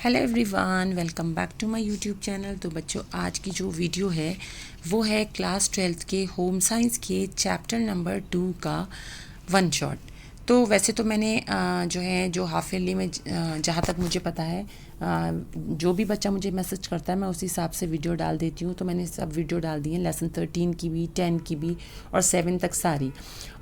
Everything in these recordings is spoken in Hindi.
Hello everyone, welcome back to my YouTube channel. तो बच्चों, आज की जो वीडियो है वो है क्लास 12th के होम साइंस के चैप्टर नंबर 2 का वन शॉट। तो वैसे तो मैंने जो हाफ ईयरली में जहाँ तक मुझे पता है, जो भी बच्चा मुझे मैसेज करता है मैं उसी हिसाब से वीडियो डाल देती हूँ। तो मैंने सब वीडियो डाल दी हैं, लेसन 13 की भी, 10 की भी और 7 तक सारी।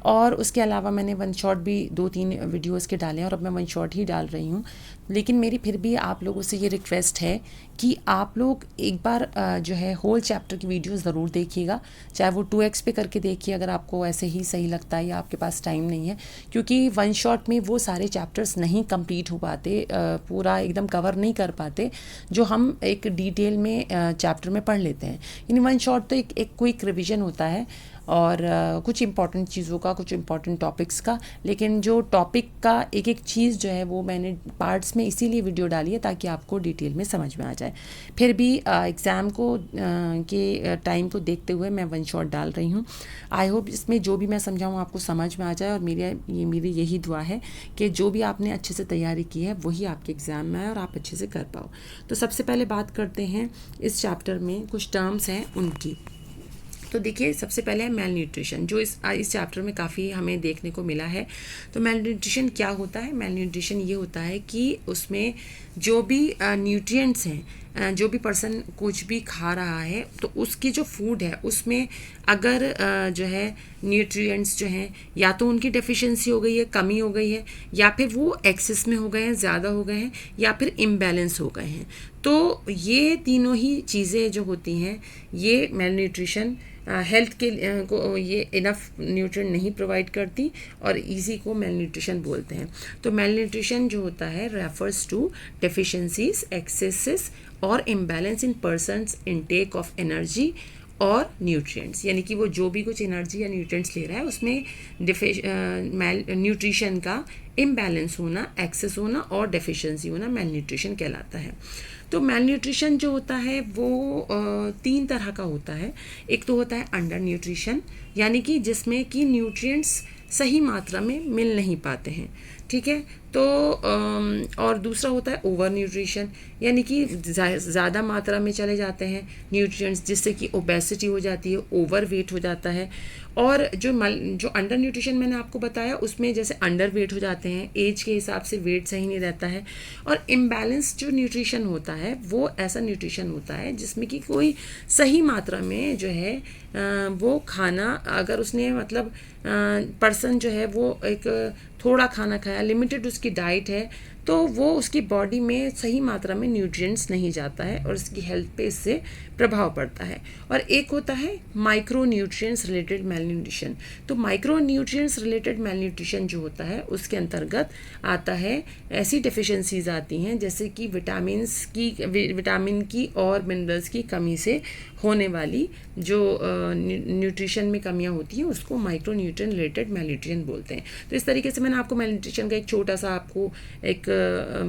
और उसके अलावा मैंने वन शॉट भी 2-3 वीडियोस के डाले हैं और अब मैं वन शॉट ही डाल रही हूँ। लेकिन मेरी फिर भी आप लोगों से ये रिक्वेस्ट है कि आप लोग एक बार जो है होल चैप्टर की वीडियो ज़रूर देखिएगा, चाहे वो 2x पे करके देखिए अगर आपको ऐसे ही सही लगता है या आपके पास टाइम नहीं है, क्योंकि वन शॉट में वो सारे चैप्टर्स नहीं कंप्लीट हो पाते, पूरा एकदम कवर नहीं कर पाते जो हम एक डिटेल में चैप्टर में पढ़ लेते हैं। यानी वन शॉट तो एक क्विक रिवीजन होता है और कुछ इंपॉर्टेंट चीज़ों का, कुछ इंपॉर्टेंट टॉपिक्स का। लेकिन जो टॉपिक का एक एक चीज़ जो है वो मैंने पार्ट्स में इसीलिए वीडियो डाली है ताकि आपको डिटेल में समझ में आ जाए। फिर भी एग्ज़ाम को के टाइम को देखते हुए मैं वन शॉट डाल रही हूँ। आई होप इसमें जो भी मैं समझाऊँ आपको समझ में आ जाए, और मेरी यही दुआ है कि जो भी आपने अच्छे से तैयारी की है वही आपके एग्ज़ाम में आए और आप अच्छे से कर पाओ। तो सबसे पहले बात करते हैं इस चैप्टर में कुछ टर्म्स हैं उनकी। तो देखिए, सबसे पहले है मेल न्यूट्रिशन, जो इस चैप्टर में काफ़ी हमें देखने को मिला है। तो मेल न्यूट्रिशन क्या होता है? मेल न्यूट्रिशन ये होता है कि उसमें जो भी न्यूट्रिएंट्स हैं, जो भी पर्सन कुछ भी खा रहा है तो उसकी जो फूड है उसमें अगर जो है न्यूट्रिएंट्स जो हैं या तो उनकी डेफिशिएंसी हो गई है, कमी हो गई है, या फिर वो एक्सेस में हो गए हैं, ज़्यादा हो गए हैं, या फिर इम्बैलेंस हो गए हैं। तो ये तीनों ही चीज़ें जो होती हैं ये मेल न्यूट्रिशन हेल्थ के को ये इनफ न्यूट्रिएंट नहीं प्रोवाइड करती और इसी को मेल न्यूट्रिशन बोलते हैं। तो मेल न्यूट्रिशन जो होता है रेफर्स टू डेफिशिएंसीज, एक्सेसेस और imbalance in persons intake of energy और न्यूट्रिएंट्स, यानी कि वो जो भी कुछ एनर्जी या न्यूट्रिएंट्स ले रहा है उसमें मेल न्यूट्रिशन का इम्बैलेंस होना, एक्सेस होना और डेफिशिएंसी होना मेल न्यूट्रिशन कहलाता है। तो मेल न्यूट्रिशन जो होता है वो 3 तरह का होता है। एक तो होता है अंडर न्यूट्रिशन, यानी कि जिसमें कि न्यूट्रिएंट्स सही मात्रा में मिल नहीं पाते हैं, ठीक है। तो और दूसरा होता है ओवर न्यूट्रिशन, यानी कि ज़्यादा मात्रा में चले जाते हैं न्यूट्रिएंट्स, जिससे कि ओबेसिटी हो जाती है, ओवर वेट हो जाता है। और जो अंडर न्यूट्रिशन मैंने आपको बताया उसमें जैसे अंडर वेट हो जाते हैं, एज के हिसाब से वेट सही नहीं रहता है। और इम्बैलेंस जो न्यूट्रिशन होता है वो ऐसा न्यूट्रिशन होता है जिसमें कि कोई सही मात्रा में जो है वो खाना, अगर उसने मतलब पर्सन जो है वो एक थोड़ा खाना खाया, लिमिटेड उसकी डाइट है, तो वो उसकी बॉडी में सही मात्रा में न्यूट्रिएंट्स नहीं जाता है और उसकी हेल्थ पे इससे प्रभाव पड़ता है। और एक होता है micro nutrients related malnutrition. तो micro nutrients related malnutrition जो होता है उसके अंतर्गत आता है ऐसी डेफिशिएंसीज आती हैं जैसे कि विटामिन की और मिनरल्स की कमी से होने वाली जो न्यूट्रिशन में कमियां होती हैं उसको micro nutrient related mail nutrition बोलते हैं। तो इस तरीके से मैंने आपको मेल न्यूट्रिशन का एक छोटा सा आपको एक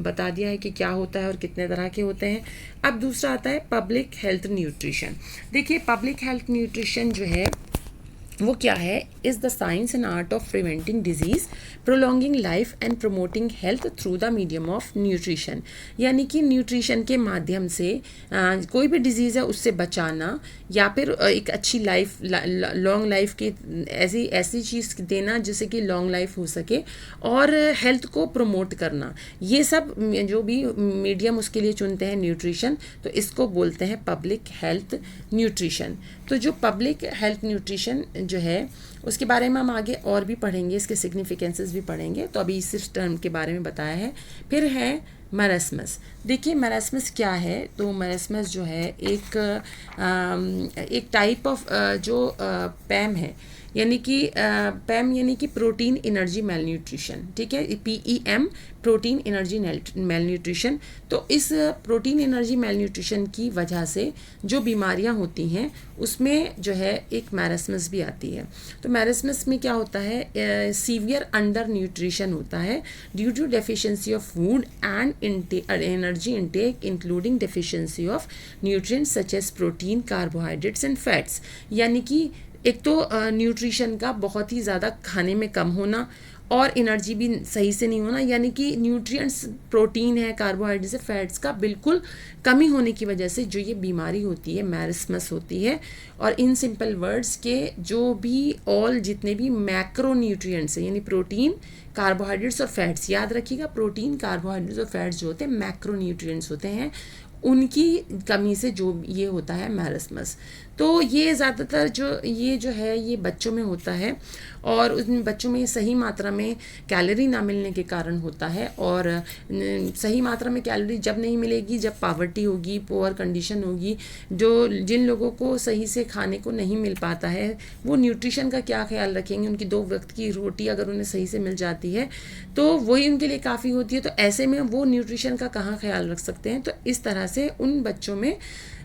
बता दिया है कि क्या होता है और कितने तरह के होते हैं। अब दूसरा आता है पब्लिक हेल्थ न्यूट्रिशन। देखिए, पब्लिक हेल्थ न्यूट्रिशन जो है वो क्या है? Is the science and art of preventing disease, prolonging life and promoting health through the medium of nutrition. यानी कि न्यूट्रिशन के माध्यम से कोई भी डिजीज़ है उससे बचाना, या फिर एक अच्छी लाइफ, लॉन्ग लाइफ की ऐसी चीज़ देना जिससे कि लॉन्ग लाइफ हो सके, और हेल्थ को प्रमोट करना। ये सब जो भी मीडियम उसके लिए चुनते हैं न्यूट्रिशन, तो इसको बोलते हैं पब्लिक हेल्थ न्यूट्रिशन। तो जो पब्लिक हेल्थ न्यूट्रिशन जो है उसके बारे में हम आगे और भी पढ़ेंगे, इसके सिग्निफिकेंसेस भी पढ़ेंगे। तो अभी इस टर्म के बारे में बताया है। फिर है मरास्मस। देखिए, मरास्मस क्या है? तो मरास्मस जो है एक टाइप ऑफ जो पैम है, यानी कि पैम यानी कि प्रोटीन एनर्जी मेल न्यूट्रिशन, ठीक है, PEM, protein energy mail nutrition. तो इस प्रोटीन एनर्जी मेल न्यूट्रिशन की वजह से जो बीमारियां होती हैं उसमें जो है एक मैरस्मस भी आती है। तो मैरस्मस में क्या होता है? सीवियर अंडर न्यूट्रिशन होता है due to deficiency of food and energy intake including deficiency of nutrients such as protein, carbohydrates and fats. यानी कि एक तो न्यूट्रिशन का बहुत ही ज़्यादा खाने में कम होना, और एनर्जी भी सही से नहीं होना, यानी कि न्यूट्रिएंट्स प्रोटीन है, कार्बोहाइड्रेट है, फैट्स का बिल्कुल कमी होने की वजह से जो ये बीमारी होती है मैरिस्मस होती है। और इन सिंपल वर्ड्स के जो भी ऑल जितने भी मैक्रो न्यूट्रिएंट्स हैं, यानी प्रोटीन, कार्बोहाइड्रेट्स और फैट्स, याद रखिएगा प्रोटीन, कार्बोहाइड्रेट्स और फैट्स जो होते हैं मैक्रो न्यूट्रिएंट्स होते हैं, उनकी कमी से जो ये होता है मैरिस्मस। तो ये ज़्यादातर जो है ये बच्चों में होता है, और उन बच्चों में सही मात्रा में कैलोरी ना मिलने के कारण होता है। और सही मात्रा में कैलोरी जब नहीं मिलेगी, जब पावर्टी होगी, पुअर कंडीशन होगी, जिन लोगों को सही से खाने को नहीं मिल पाता है वो न्यूट्रिशन का क्या ख्याल रखेंगे। उनकी 2 वक्त की रोटी अगर उन्हें सही से मिल जाती है तो वही उनके लिए काफ़ी होती है, तो ऐसे में वो न्यूट्रिशन का कहाँ ख्याल रख सकते हैं। तो इस तरह से उन बच्चों में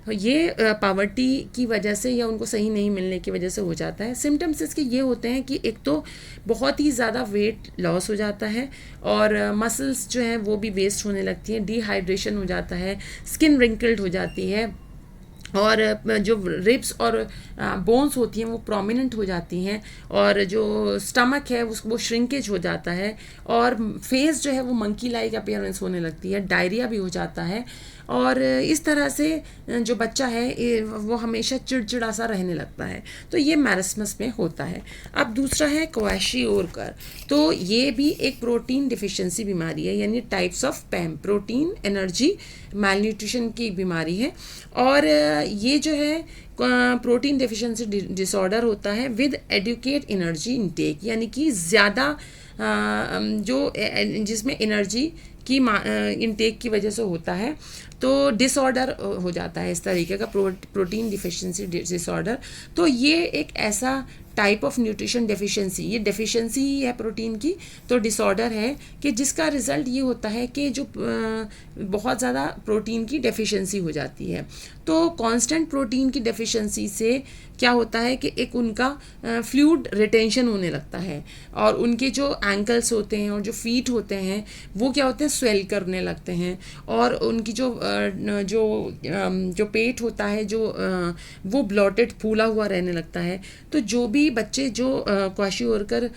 ये पावर्टी की वजह से या उनको सही नहीं मिलने की वजह से हो जाता है। सिम्टम्स इसके ये होते हैं कि एक तो बहुत ही ज़्यादा वेट लॉस हो जाता है, और मसल्स जो हैं वो भी वेस्ट होने लगती हैं, डिहाइड्रेशन हो जाता है, स्किन रिंकल्ड हो जाती है, और जो रिब्स और बोन्स होती हैं वो प्रोमिनेंट हो जाती हैं, और जो स्टमक है वो श्रिंकेज हो जाता है, और फेस जो है वो मंकी लाइक अपीयरेंस होने लगती है, डायरिया भी हो जाता है। और इस तरह से जो बच्चा है वो हमेशा चिड़चिड़ा सा रहने लगता है। तो ये मैरिस्मस में होता है। अब दूसरा है क्वाशियोरकर। तो ये भी एक प्रोटीन डिफिशिएंसी बीमारी है, यानी types of PEM, protein energy malnutrition की एक बीमारी है। और ये जो है प्रोटीन डिफिशिएंसी डिसऑर्डर होता है विद एडुकेट एनर्जी इनटेक, यानी कि ज़्यादा जो जिसमें एनर्जी की इनटेक की वजह से होता है, तो डिसऑर्डर हो जाता है इस तरीके का प्रोटीन डिफिशिएंसी डिसऑर्डर। तो ये एक ऐसा टाइप ऑफ न्यूट्रिशन डेफिशिएंसी, ये डेफिशिएंसी ही है प्रोटीन की, तो डिसऑर्डर है कि जिसका रिजल्ट ये होता है कि जो बहुत ज़्यादा प्रोटीन की डेफिशिएंसी हो जाती है। तो कांस्टेंट प्रोटीन की डेफिशिएंसी से क्या होता है कि एक उनका फ्लूइड रिटेंशन होने लगता है, और उनके जो एंकल्स होते हैं और जो फीट होते हैं वो क्या होते हैं, स्वेल करने लगते हैं, और उनकी जो पेट होता है वो ब्लॉटेड, फूला हुआ रहने लगता है। तो जो भी बच्चे जो क्वाशियोरकर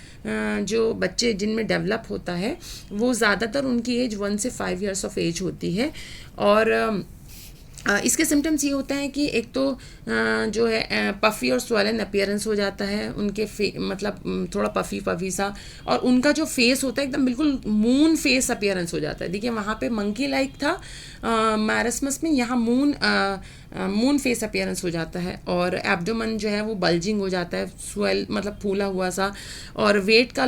जो बच्चे जिनमें डेवलप होता है वो ज़्यादातर उनकी एज 1 से 5 ईयर्स ऑफ एज होती है। और इसके सिम्टम्स ये होते हैं कि एक तो जो है पफ़ी और स्वैलन अपीयरेंस हो जाता है उनके मतलब थोड़ा पफ़ी सा, और उनका जो फेस होता है एकदम बिल्कुल मून फेस अपीयरेंस हो जाता है। देखिए वहाँ पे मंकी लाइक था मैरिस्मस में, यहाँ मून फेस अपीयरेंस हो जाता है, और एब्डोमेन जो है वो बल्जिंग हो जाता है, स्वेल मतलब फूला हुआ सा, और वेट का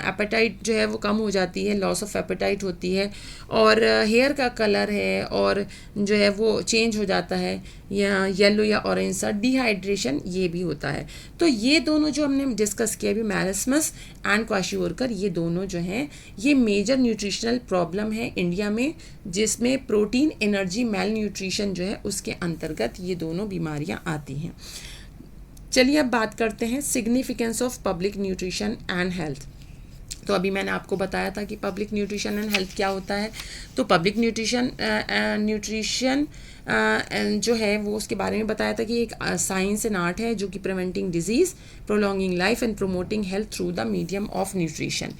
एपेटाइट जो है वो कम हो जाती है, लॉस ऑफ एपेटाइट होती है, और हेयर का कलर है और जो है वो चेंज हो जाता है, या येलो या ऑरेंज सा, डिहाइड्रेशन ये भी होता है। तो ये दोनों जो हमने डिस्कस किया अभी, मैरिस्मस एंड क्वाशियोरकर, ये दोनों जो हैं ये मेजर न्यूट्रिशनल प्रॉब्लम है इंडिया में, जिसमें प्रोटीन एनर्जी मेल न्यूट्रिशन जो है उसके अंतर्गत ये दोनों बीमारियां आती हैं। चलिए अब बात करते हैं significance of public nutrition and health. तो अभी मैंने आपको बताया था कि पब्लिक न्यूट्रिशन एंड हेल्थ क्या होता है। तो पब्लिक न्यूट्रिशन जो है वो उसके बारे में बताया था कि एक साइंस एंड आर्ट है जो कि preventing disease, prolonging life and promoting health through the medium of nutrition.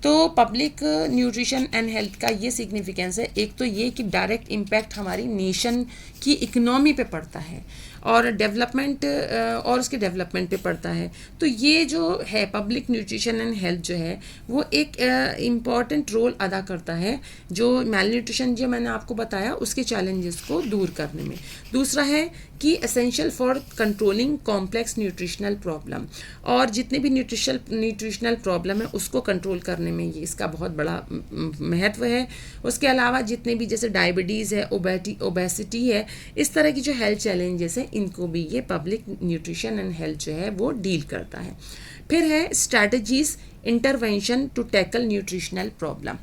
तो पब्लिक न्यूट्रिशन एंड हेल्थ का ये सिग्निफिकेंस है, एक तो ये कि डायरेक्ट इम्पैक्ट हमारी नेशन की इकनॉमी पे पड़ता है और डेवलपमेंट और उसके डेवलपमेंट पे पड़ता है। तो ये जो है पब्लिक न्यूट्रिशन एंड हेल्थ जो है वो एक इम्पॉर्टेंट रोल अदा करता है जो मेल न्यूट्रिशन जो मैंने आपको बताया उसके चैलेंजेस को दूर करने में। दूसरा है कि essential for controlling complex nutritional problem, और जितने भी न्यूट्रिशनल प्रॉब्लम है उसको कंट्रोल करने में ये इसका बहुत बड़ा महत्व है। उसके अलावा जितने भी जैसे डायबिटीज़ है, ओबेसिटी है, इस तरह की जो हेल्थ चैलेंजेस हैं इनको भी ये पब्लिक न्यूट्रिशन एंड हेल्थ जो है वो डील करता है। फिर है strategies intervention to tackle nutritional problem.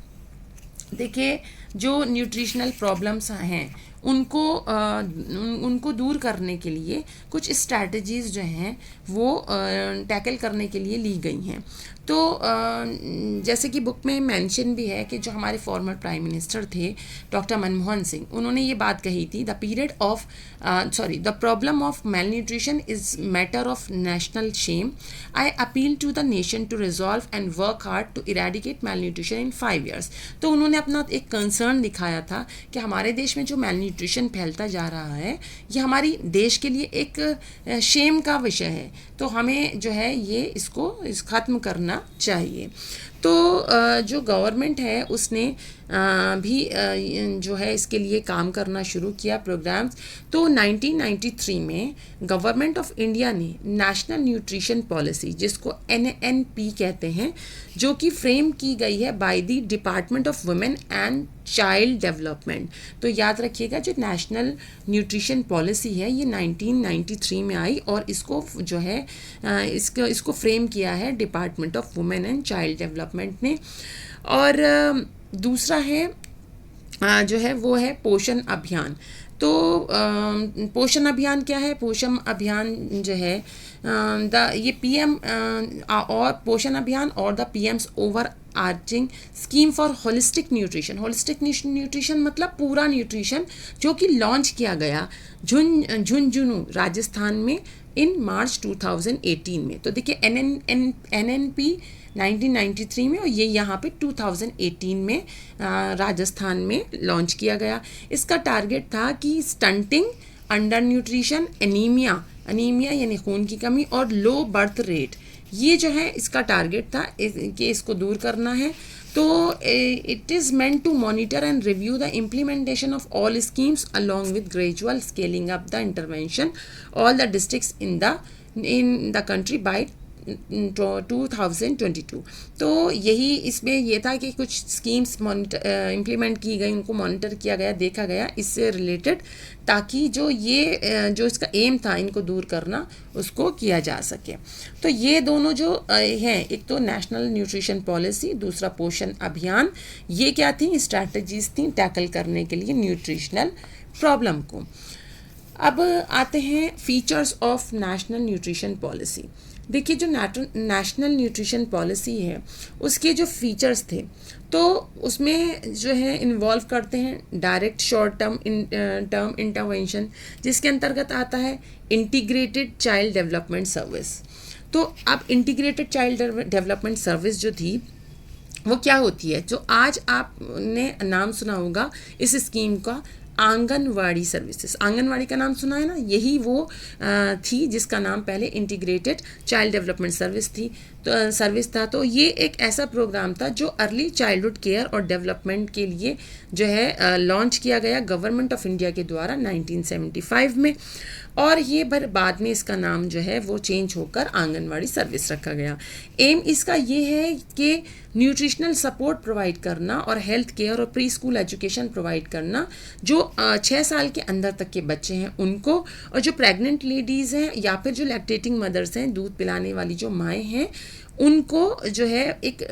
देखिए जो न्यूट्रिशनल प्रॉब्लम्स हैं उनको दूर करने के लिए कुछ स्ट्रैटेजीज़ जो हैं वो टैकल करने के लिए ली गई हैं। तो जैसे कि बुक में मेंशन भी है कि जो हमारे फॉर्मर प्राइम मिनिस्टर थे डॉक्टर मनमोहन सिंह, उन्होंने ये बात कही थी, the problem of malnutrition is matter of national shame. I appeal to the nation to resolve and work hard to eradicate malnutrition in 5 years। तो उन्होंने अपना एक कंसर्न दिखाया था कि हमारे देश में जो मेल न्यूट्रिशन फैलता जा रहा है ये हमारी देश के लिए एक शेम का विषय है, तो हमें जो है ये इसको ख़त्म करना चाहिए। तो जो गवर्नमेंट है उसने भी जो है इसके लिए काम करना शुरू किया, प्रोग्राम्स। तो 1993 में गवर्नमेंट ऑफ इंडिया ने नेशनल न्यूट्रिशन पॉलिसी, जिसको NNP कहते हैं, जो कि फ्रेम की गई है by the department of women and child development. तो याद रखिएगा जो नेशनल न्यूट्रिशन पॉलिसी है ये 1993 में आई और इसको जो है इसको फ्रेम किया है department of women and child development ने। और दूसरा है जो है वो है पोषण अभियान। तो पोषण अभियान क्या है? पोषण अभियान जो है ये PM और पोषण अभियान और the PM's over arching scheme for holistic nutrition. Holistic nutrition मतलब पूरा न्यूट्रिशन, जो कि लॉन्च किया गया झुंझुनू राजस्थान में इन मार्च 2018 में। तो देखिए NNP 1993 में और ये यहाँ पे 2018 में राजस्थान में लॉन्च किया गया। इसका टारगेट था कि स्टंटिंग, अंडर न्यूट्रिशन, एनीमिया यानी खून की कमी और लो बर्थ रेट, ये जो है इसका टारगेट था कि इसको दूर करना है। तो it is meant to monitor and review the implementation of all schemes along with gradual scaling up the intervention all the districts in the country by 2022। तो यही इसमें यह था कि कुछ स्कीम्स इम्प्लीमेंट की गई, उनको मॉनिटर किया गया, देखा गया इससे रिलेटेड, ताकि जो इसका एम था इनको दूर करना उसको किया जा सके। तो ये दोनों जो हैं, एक तो नेशनल न्यूट्रिशन पॉलिसी, दूसरा पोषण अभियान, ये क्या थी? स्ट्रैटेजीज थी टैकल करने के लिए न्यूट्रिशनल प्रॉब्लम को। अब आते हैं features of national nutrition policy. देखिए जो नेशनल न्यूट्रिशन पॉलिसी है उसके जो फीचर्स थे, तो उसमें जो है इन्वॉल्व करते हैं डायरेक्ट शॉर्ट टर्म इंटरवेंशन, जिसके अंतर्गत आता है इंटीग्रेटेड चाइल्ड डेवलपमेंट सर्विस। तो अब इंटीग्रेटेड चाइल्ड डेवलपमेंट सर्विस जो थी वो क्या होती है? जो आज आपने नाम सुना होगा इस स्कीम का, आंगनवाड़ी सर्विसेज। आंगनवाड़ी का नाम सुना है ना, यही वो थी जिसका नाम पहले इंटीग्रेटेड चाइल्ड डेवलपमेंट सर्विस था। तो ये एक ऐसा प्रोग्राम था जो अर्ली चाइल्डहुड केयर और डेवलपमेंट के लिए जो है लॉन्च किया गया गवर्नमेंट ऑफ इंडिया के द्वारा 1975 में, और ये बाद में इसका नाम जो है वो चेंज होकर आंगनवाड़ी सर्विस रखा गया। एम इसका ये है कि न्यूट्रिशनल सपोर्ट प्रोवाइड करना और हेल्थ केयर और प्री स्कूल एजुकेशन प्रोवाइड करना जो 6 साल के अंदर तक के बच्चे हैं उनको, और जो प्रेग्नेंट लेडीज़ हैं या फिर जो लैक्टेटिंग मदर्स हैं, दूध पिलाने वाली जो माएँ हैं, उनको जो है एक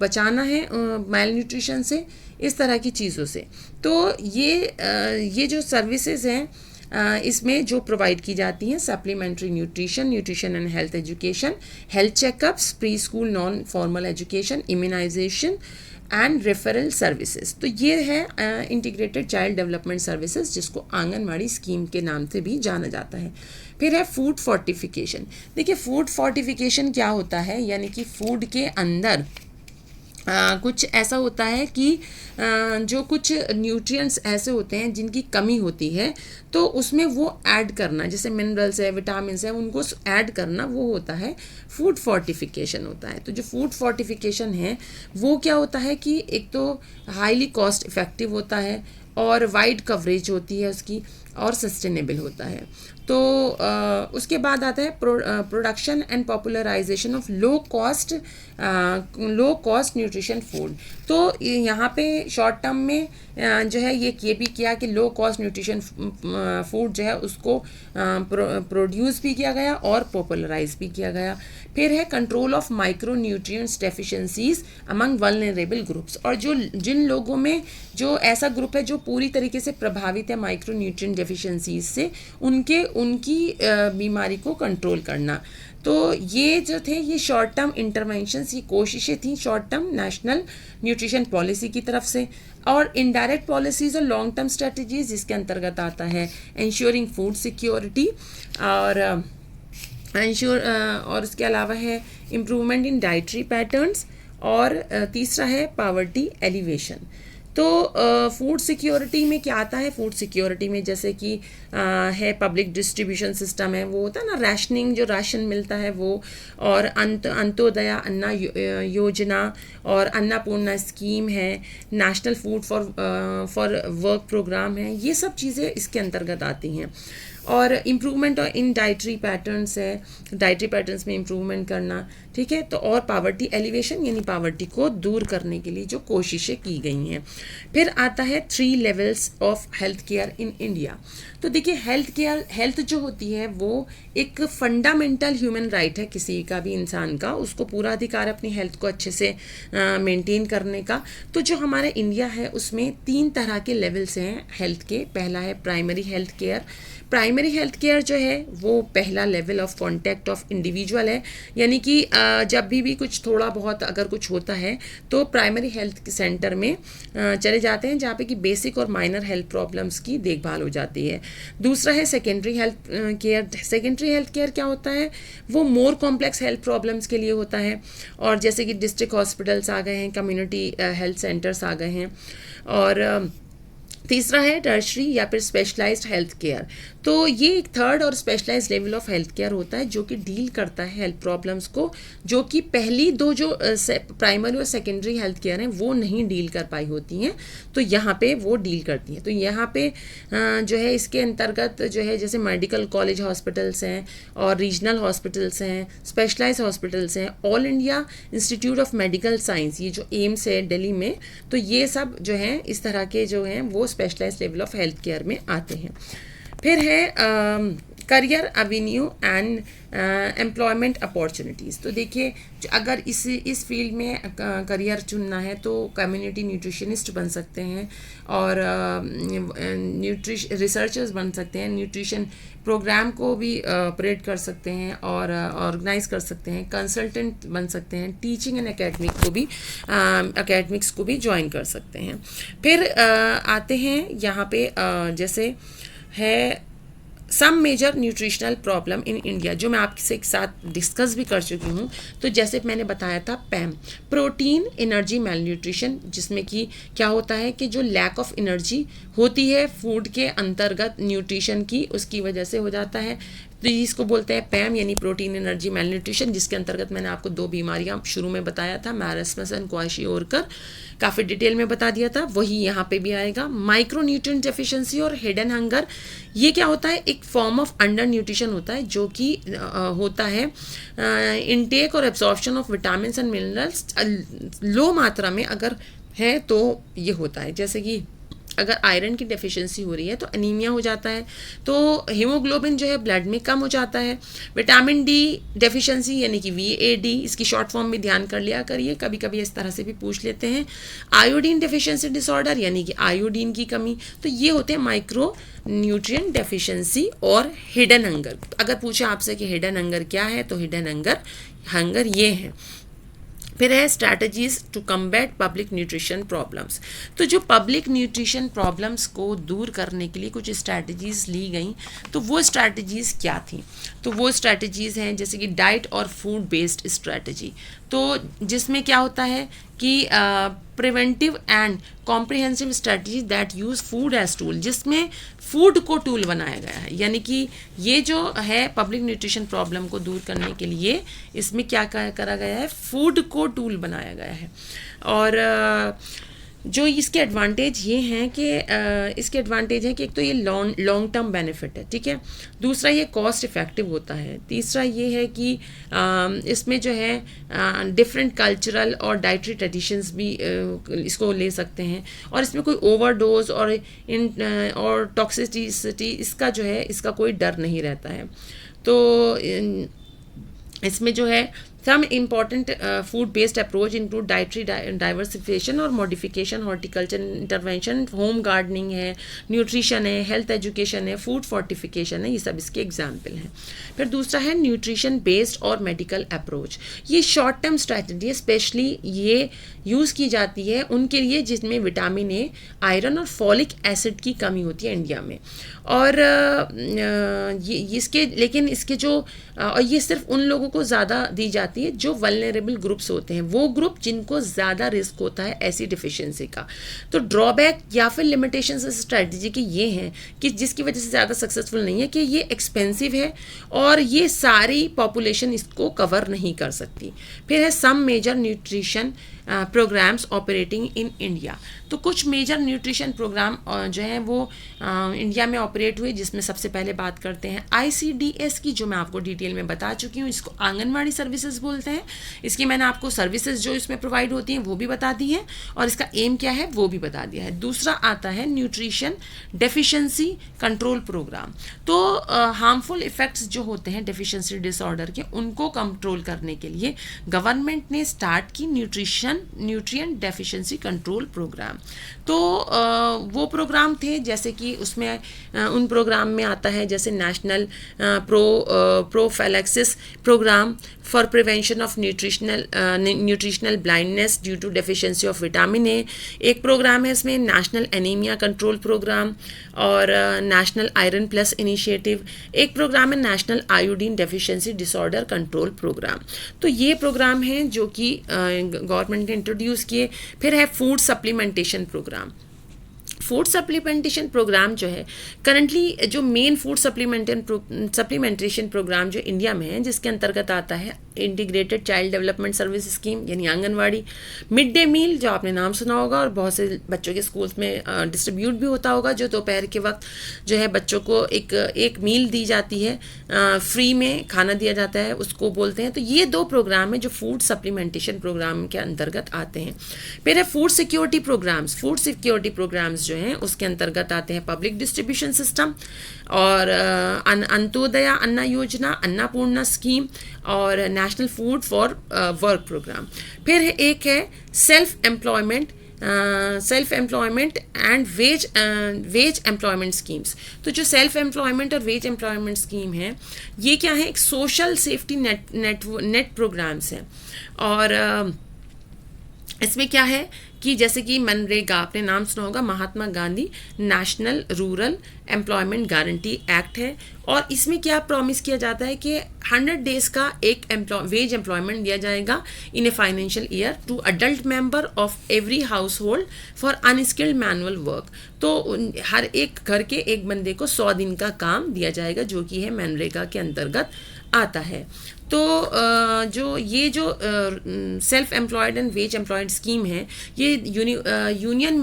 बचाना है मेल न्यूट्रिशन से, इस तरह की चीज़ों से। तो ये जो सर्विसेज हैं इसमें जो प्रोवाइड की जाती हैं, supplementary nutrition and health education, health checkups, preschool non formal education, immunisation and referral services. तो ये है इंटीग्रेटेड चाइल्ड डेवलपमेंट सर्विसेज, जिसको आंगनवाड़ी स्कीम के नाम से भी जाना जाता है। फिर है फूड फोर्टिफिकेशन। देखिए फूड फोर्टिफिकेशन क्या होता है, यानी कि फूड के अंदर कुछ ऐसा होता है कि जो कुछ न्यूट्रिएंट्स ऐसे होते हैं जिनकी कमी होती है, तो उसमें वो ऐड करना, जैसे मिनरल्स है, विटामिन्स है, उनको ऐड करना, वो होता है फूड फोर्टिफिकेशन होता है। तो जो फूड फोर्टिफिकेशन है वो क्या होता है कि एक तो हाईली कॉस्ट इफ़ेक्टिव होता है और वाइड कवरेज होती है उसकी, और सस्टेनेबल होता है। तो उसके बाद आता है production and popularisation of low cost nutrition food. तो यहाँ पे शॉर्ट टर्म में जो है ये भी किया कि लो कॉस्ट न्यूट्रिशन फूड जो है उसको प्रोड्यूस भी किया गया और पॉपुलराइज भी किया गया। फिर है control of micro nutrients deficiencies among vulnerable groups, और जिन लोगों में जो ऐसा ग्रुप है जो पूरी तरीके से प्रभावित है माइक्रो न्यूट्रिएंट डेफिशिएंसीज से, उनकी बीमारी को कंट्रोल करना। तो ये जो थे ये शॉर्ट टर्म इंटरवेंशंस, ये कोशिशें थी short term national nutrition policy की तरफ से। और इनडायरेक्ट पॉलिसीज़ और लॉन्ग टर्म स्ट्रेटजीज जिसके अंतर्गत आता है इंश्योरिंग फूड सिक्योरिटी और और उसके अलावा है इम्प्रूवमेंट इन डाइटरी पैटर्न्स, और तीसरा है पावर्टी एलिवेशन। तो फूड सिक्योरिटी में क्या आता है? फूड सिक्योरिटी में जैसे कि है पब्लिक डिस्ट्रीब्यूशन सिस्टम है, वो होता है ना राशनिंग, जो राशन मिलता है वो, और अंत्योदया अन्ना योजना और अन्नपूर्णा स्कीम है, national food for work programme है, ये सब चीज़ें इसके अंतर्गत आती हैं। और इम्प्रूवमेंट इन डाइटरी पैटर्न्स है, डाइटरी पैटर्न्स में इम्प्रूवमेंट करना, ठीक है। तो और पावर्टी एलिवेशन यानी पावर्टी को दूर करने के लिए जो कोशिशें की गई हैं। फिर आता है 3 levels of health care in India. तो देखिए हेल्थ जो होती है वो एक फंडामेंटल ह्यूमन राइट है किसी का भी इंसान का, उसको पूरा अधिकार है अपनी हेल्थ को अच्छे से मेंटेन करने का। तो जो हमारा इंडिया है उसमें 3 तरह के लेवल्स हैं हेल्थ के। पहला है primary health care. Primary health care जो है वो पहला level of contact of individual है, यानी कि जब भी कुछ थोड़ा बहुत अगर कुछ होता है तो प्राइमरी हेल्थ सेंटर में चले जाते हैं, जहाँ पे कि बेसिक और माइनर हेल्थ प्रॉब्लम्स की देखभाल हो जाती है। दूसरा है secondary health care. Secondary health care क्या होता है? वो मोर कॉम्प्लेक्स हेल्थ प्रॉब्लम्स के लिए होता है, और जैसे कि डिस्ट्रिक्ट हॉस्पिटल्स आ गए हैं, कम्युनिटी हेल्थ सेंटर्स आ गए हैं। और तीसरा है टर्शरी या फिर स्पेशलाइज्ड हेल्थ केयर। तो ये एक थर्ड और specialised level of health care होता है जो कि डील करता है हेल्थ प्रॉब्लम्स को, जो कि पहली दो जो प्राइमरी और सेकेंडरी हेल्थ केयर हैं वो नहीं डील कर पाई होती हैं, तो यहाँ पे वो डील करती हैं। तो यहाँ पे जो है इसके अंतर्गत जो है जैसे मेडिकल कॉलेज हॉस्पिटल्स हैं और रीजनल हॉस्पिटल्स हैं, स्पेशलाइज्ड हॉस्पिटल्स हैं, all India institute of medical science, ये जो एम्स है दिल्ली में, तो ये सब जो हैं इस तरह के जो हैं वो specialised level of health care में आते हैं। फिर है career avenue and employment opportunities. तो देखिए अगर इस फील्ड में करियर चुनना है तो कम्युनिटी न्यूट्रिशनिस्ट बन सकते हैं, और रिसर्चर्स बन सकते हैं, न्यूट्रिशन प्रोग्राम को भी ऑपरेट कर सकते हैं और ऑर्गेनाइज कर सकते हैं, कंसल्टेंट बन सकते हैं, टीचिंग एंड एकेडमिक्स को भी ज्वाइन कर सकते हैं। फिर आते हैं यहाँ पे जैसे है some major nutritional problem in India, जो मैं आपसे एक साथ डिस्कस भी कर चुकी हूँ। तो जैसे मैंने बताया था पैम, प्रोटीन एनर्जी मेल न्यूट्रिशन, जिसमें कि क्या होता है कि जो लैक ऑफ एनर्जी होती है फूड के अंतर्गत न्यूट्रिशन की, उसकी वजह से हो जाता है। तो इसको बोलते हैं पैम यानी प्रोटीन एनर्जी मेल न्यूट्रिशन, जिसके अंतर्गत मैंने आपको 2 बीमारियां शुरू में बताया था, मैरस्मस एंड क्वाशियोरकर, काफ़ी डिटेल में बता दिया था, वही यहाँ पे भी आएगा। माइक्रो न्यूट्रिएंट डेफिशिएंसी और हिडन हंगर, ये क्या होता है? एक फॉर्म ऑफ अंडर न्यूट्रिशन होता है जो कि होता है इनटेक और absorption of vitamin and minerals low मात्रा में अगर है तो ये होता है। जैसे कि अगर आयरन की डेफिशिएंसी हो रही है तो अनीमिया हो जाता है, तो हीमोग्लोबिन जो है ब्लड में कम हो जाता है। विटामिन डी डेफिशिएंसी यानी कि VAD, इसकी शॉर्ट फॉर्म में ध्यान कर लिया करिए, कभी कभी इस तरह से भी पूछ लेते हैं। आयोडीन डेफिशिएंसी डिसऑर्डर यानी कि आयोडीन की कमी, तो ये होते हैं माइक्रो न्यूट्रिएंट डेफिशिएंसी और हिडन हंगर। अगर पूछे आपसे कि हिडन हंगर क्या है, तो हिडन हंगर ये है। फिर है strategies to combat public nutrition problems. तो जो पब्लिक न्यूट्रिशन प्रॉब्लम्स को दूर करने के लिए कुछ स्ट्रैटेजीज ली गई, तो वो स्ट्रैटेजीज क्या थी? तो वो स्ट्रैटेजीज हैं जैसे कि डाइट और फूड बेस्ड स्ट्रैटेजी, तो जिसमें क्या होता है कि preventive and comprehensive strategy that use food as tool, जिसमें फूड को टूल बनाया गया है। यानी कि ये जो है पब्लिक न्यूट्रिशन प्रॉब्लम को दूर करने के लिए इसमें क्या करा गया है? फूड को टूल बनाया गया है। और जो इसके एडवांटेज ये हैं कि इसके एडवांटेज हैं कि एक तो ये लॉन्ग टर्म बेनिफिट है, ठीक है। दूसरा ये कॉस्ट इफ़ेक्टिव होता है। तीसरा ये है कि इसमें जो है डिफरेंट कल्चरल और डाइटरी ट्रेडिशंस भी इसको ले सकते हैं, और इसमें कोई ओवरडोज और टॉक्सिसिटी इसका जो है इसका कोई डर नहीं रहता है। तो इसमें जो है Some important food-based approach include dietary diversification और modification, horticulture intervention, home gardening है, nutrition है, health education है, food fortification है, ये सब इसके एग्जाम्पल हैं. फिर दूसरा है न्यूट्रिशन बेस्ड और मेडिकल अप्रोच. ये शॉर्ट टर्म स्ट्रैटेजी है, स्पेशली ये यूज़ की जाती है उनके लिए जिसमें विटामिन ए, आयरन और फॉलिक एसिड की कमी होती है इंडिया में. और ये इसके जो और ये सिर्फ उन लोगों को ज़्यादा दी जाती है जो वल्नरेबल ग्रुप्स होते हैं, वो ग्रुप जिनको ज़्यादा रिस्क होता है ऐसी डिफिशियंसी का. तो ड्रॉबैक या फिर लिमिटेशंस इस स्ट्रेटजी के ये हैं कि जिसकी वजह से ज़्यादा सक्सेसफुल नहीं है कि ये एक्सपेंसिव है और ये सारी पॉपुलेशन इसको कवर नहीं कर सकती. फिर है some major nutrition programmes operating in India. तो कुछ मेजर न्यूट्रिशन प्रोग्राम जो हैं वो इंडिया में ऑपरेट हुए, जिसमें सबसे पहले बात करते हैं ICDS की, जो मैं आपको डिटेल में बता चुकी हूँ. इसको आंगनवाड़ी सर्विसेज बोलते हैं. इसकी मैंने आपको सर्विसेज जो इसमें प्रोवाइड होती हैं वो भी बता दी है और इसका एम क्या है वो भी बता दिया है. दूसरा आता है न्यूट्रिशन डेफिशिएंसी कंट्रोल प्रोग्राम. तो हार्मफुल इफेक्ट्स जो होते हैं डेफिशिएंसी डिसऑर्डर के, उनको कंट्रोल करने के लिए गवर्नमेंट ने स्टार्ट की न्यूट्रिएंट डेफिशिएंसी कंट्रोल प्रोग्राम. तो वो प्रोग्राम थे जैसे कि उसमें उन प्रोग्राम में आता है जैसे national prophylaxis programme for prevention of nutritional blindness due to deficiency of vitamin A. एक प्रोग्राम है इसमें नेशनल एनीमिया कंट्रोल प्रोग्राम और नेशनल आयरन प्लस इनिशिएटिव. एक प्रोग्राम है national iodine deficiency disorder control programme. तो ये प्रोग्राम हैं जो कि गवर्नमेंट ने इंट्रोड्यूस किए. फिर है food supplementation programme. Food supplementation programme जो है करंटली जो मेन फूड सप्लीमेंटेशन प्रोग्राम जो इंडिया में है, जिसके अंतर्गत आता है integrated child development service scheme यानी आंगनवाड़ी, मिड डे मील जो आपने नाम सुना होगा और बहुत से बच्चों के स्कूल्स में डिस्ट्रीब्यूट भी होता होगा, जो दोपहर के वक्त जो है बच्चों को एक मील दी जाती है, फ्री में खाना दिया जाता है, उसको बोलते हैं. तो ये दो प्रोग्राम है जो फूड सप्लीमेंटेशन प्रोग्राम के अंतर्गत आते हैं. फिर है food security programmes. Food security programmes जो हैं उसके अंतर्गत आते हैं पब्लिक डिस्ट्रीब्यूशन सिस्टम और अंत्योदया अन्ना योजना, अन्नपूर्णा स्कीम और national food for work programme. फिर एक है self employment and wage employment schemes. तो जो सेल्फ एम्प्लॉयमेंट और वेज एम्प्लॉयमेंट स्कीम है ये क्या है, एक सोशल सेफ्टी नेट प्रोग्राम्स हैं. और इसमें क्या है कि जैसे कि मनरेगा आपने नाम सुना होगा, Mahatma Gandhi national rural employment guarantee act है. और इसमें क्या प्रॉमिस किया जाता है कि 100 डेज का एक वेज एम्प्लॉयमेंट दिया जाएगा in a financial year to adult member of every household for unskilled manual work. तो हर एक घर के एक बंदे को 100 दिन का काम दिया जाएगा, जो कि है मनरेगा के अंतर्गत आता है. तो जो self employed and wage employed scheme है ये union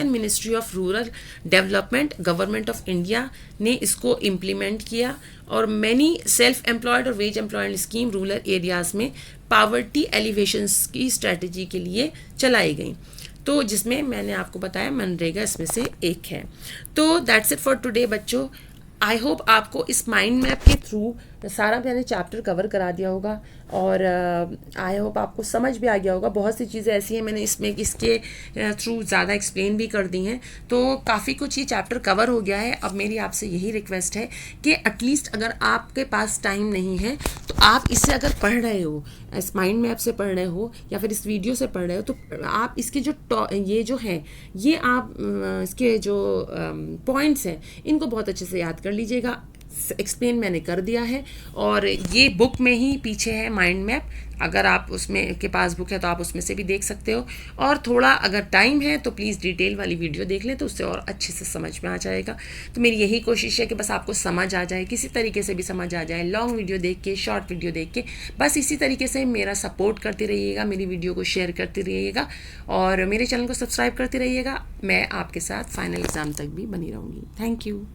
ministry of rural development government of India ने इसको इम्प्लीमेंट किया. और मैनी सेल्फ एम्प्लॉयड और wage employed scheme rural areas में पावर्टी एलिवेशन की स्ट्रेटजी के लिए चलाई गई. तो जिसमें मैंने आपको बताया मनरेगा इसमें से एक है. तो दैट्स इट फॉर टुडे बच्चों. आई होप आपको इस माइंड मैप के थ्रू सारा मैंने चैप्टर कवर करा दिया होगा और आई होप आपको समझ भी आ गया होगा. बहुत सी चीज़ें ऐसी हैं मैंने इसके थ्रू ज़्यादा एक्सप्लेन भी कर दी हैं. तो काफ़ी कुछ ये चैप्टर कवर हो गया है. अब मेरी आपसे यही रिक्वेस्ट है कि एटलीस्ट अगर आपके पास टाइम नहीं है तो आप इससे अगर पढ़ रहे हो, इस माइंड मैप से पढ़ रहे हो या फिर इस वीडियो से पढ़ रहे हो, तो आप इसके ये जो है ये आप इसके जो पॉइंट्स हैं इनको बहुत अच्छे से याद कर लीजिएगा. एक्सप्लेन मैंने कर दिया है और ये बुक में ही पीछे है माइंड मैप. अगर आप उसमें के पास बुक है तो आप उसमें से भी देख सकते हो. और थोड़ा अगर टाइम है तो प्लीज़ डिटेल वाली वीडियो देख लें, तो उससे और अच्छे से समझ में आ जाएगा. तो मेरी यही कोशिश है कि बस आपको समझ आ जाए, किसी तरीके से भी समझ आ जाए, लॉन्ग वीडियो देख के, शॉर्ट वीडियो देख के. बस इसी तरीके से मेरा सपोर्ट करते रहिएगा, मेरी वीडियो को शेयर करते रहिएगा और मेरे चैनल को सब्सक्राइब करते रहिएगा. मैं आपके साथ फाइनल एग्ज़ाम तक भी बनी रहूँगी. Thank you.